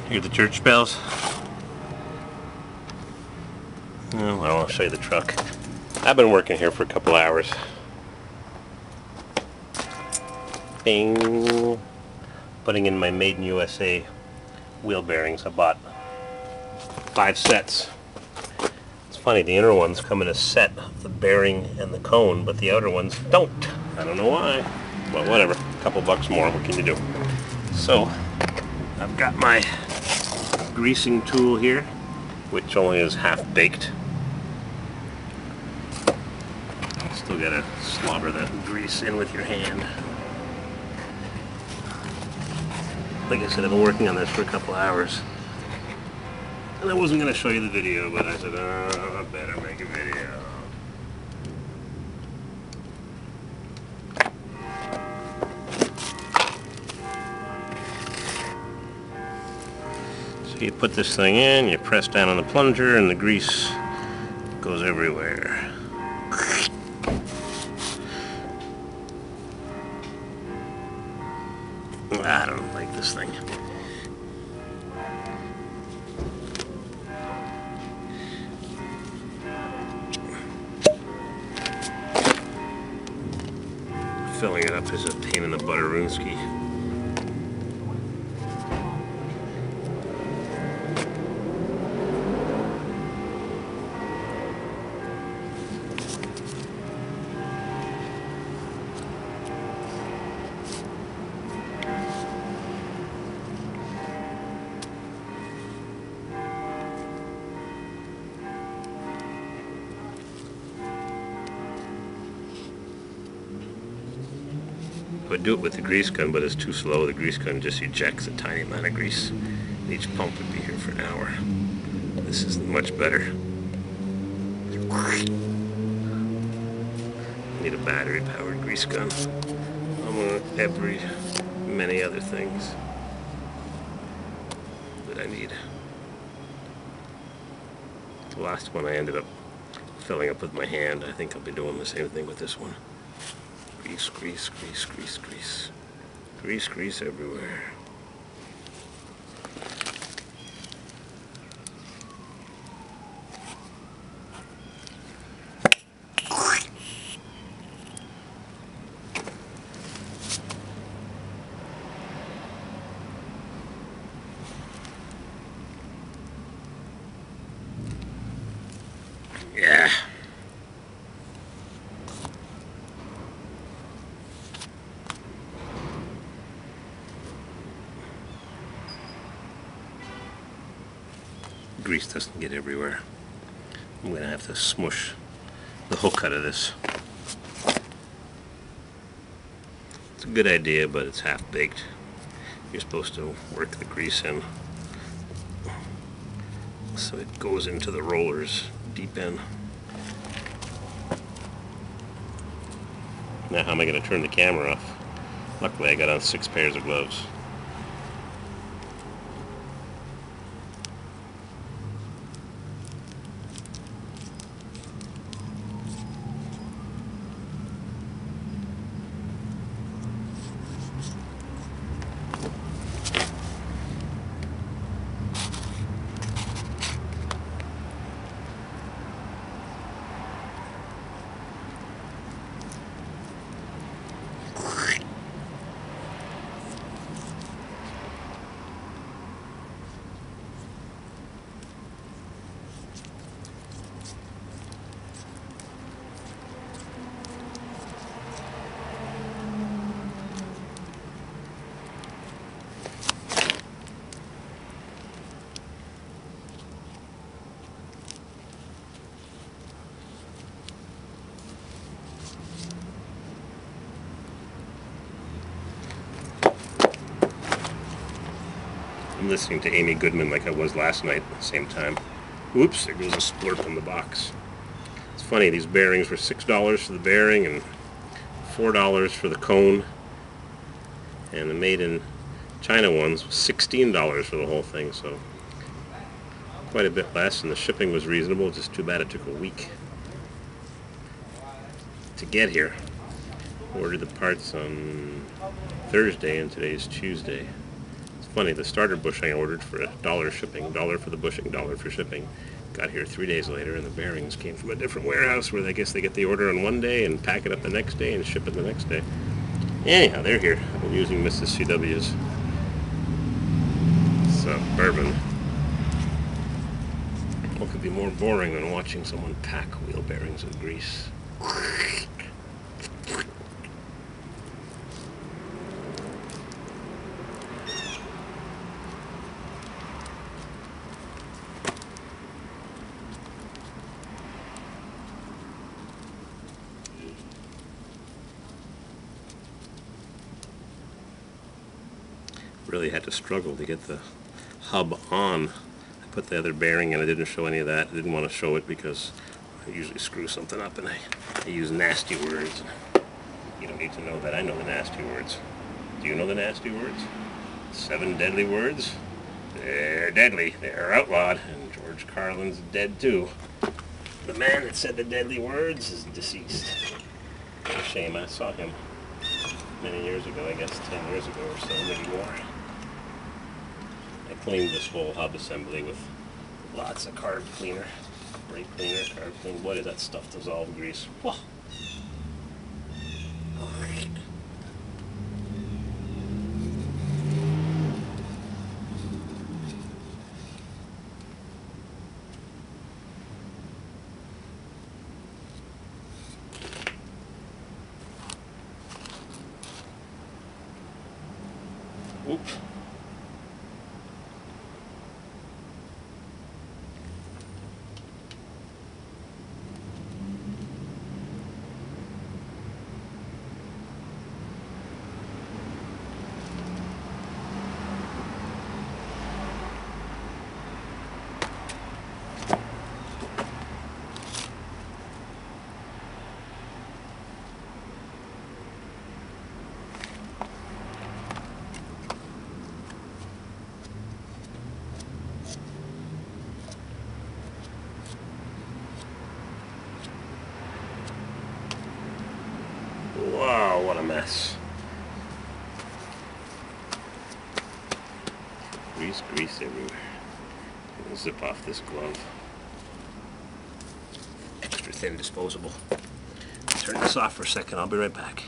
Hear the church bells? Oh, well, I'll show you the truck. I've been working here for a couple hours. Bing! Putting in my Made in USA wheel bearings. I bought 5 sets. It's funny, the inner ones come in a set of the bearing and the cone, but the outer ones don't. I don't know why. Well, whatever. A couple bucks more. What can you do? So, I've got my greasing tool here, which only is half baked. Still gotta slobber that grease in with your hand. Like I said, I've been working on this for a couple hours. And I wasn't gonna show you the video, but I said, I better make a video. So you put this thing in, you press down on the plunger, and the grease goes everywhere. I don't like this thing. Filling it up is a pain in the butteroonski. I would do it with the grease gun, but it's too slow. The grease gun just ejects a tiny amount of grease. Each pump would be here for an hour. This is much better. Need a battery-powered grease gun, among many other things that I need. The last one I ended up filling up with my hand. I think I'll be doing the same thing with this one. Grease, grease, grease, grease, grease. Grease, grease everywhere. Yeah. Grease doesn't get everywhere. I'm going to have to smush the hook out of this. It's a good idea, but it's half-baked. You're supposed to work the grease in so it goes into the rollers deep in. Now how am I going to turn the camera off? Luckily I got on 6 pairs of gloves. I'm listening to Amy Goodman like I was last night at the same time. Oops, there goes a splurp in the box. It's funny, these bearings were $6 for the bearing and $4 for the cone. And the made in China ones was $16 for the whole thing, so quite a bit less, and the shipping was reasonable, just too bad it took a week to get here. Ordered the parts on Thursday and today's Tuesday. It's funny, the starter bushing I ordered for $1 shipping, $1 for the bushing, $1 for shipping. Got here 3 days later, and the bearings came from a different warehouse where I guess they get the order on one day and pack it up the next day and ship it the next day. Anyhow, they're here. I've been using Mrs. CW's Suburban. What could be more boring than watching someone pack wheel bearings with grease? Really had to struggle to get the hub on. I put the other bearing and I didn't show any of that. I didn't want to show it because I usually screw something up and I use nasty words. You don't need to know that. I know the nasty words. Do you know the nasty words? 7 deadly words? They're deadly. They're outlawed. And George Carlin's dead too. The man that said the deadly words is deceased. It's a shame. I saw him many years ago, I guess 10 years ago or so, maybe more. I cleaned this whole hub assembly with lots of carb cleaner, brake cleaner, carb cleaner. What is that stuff? Dissolved grease. Whoa. Oops. Wow, what a mess. Grease everywhere. I'll zip off this glove. Extra thin disposable. Turn this off for a second, I'll be right back.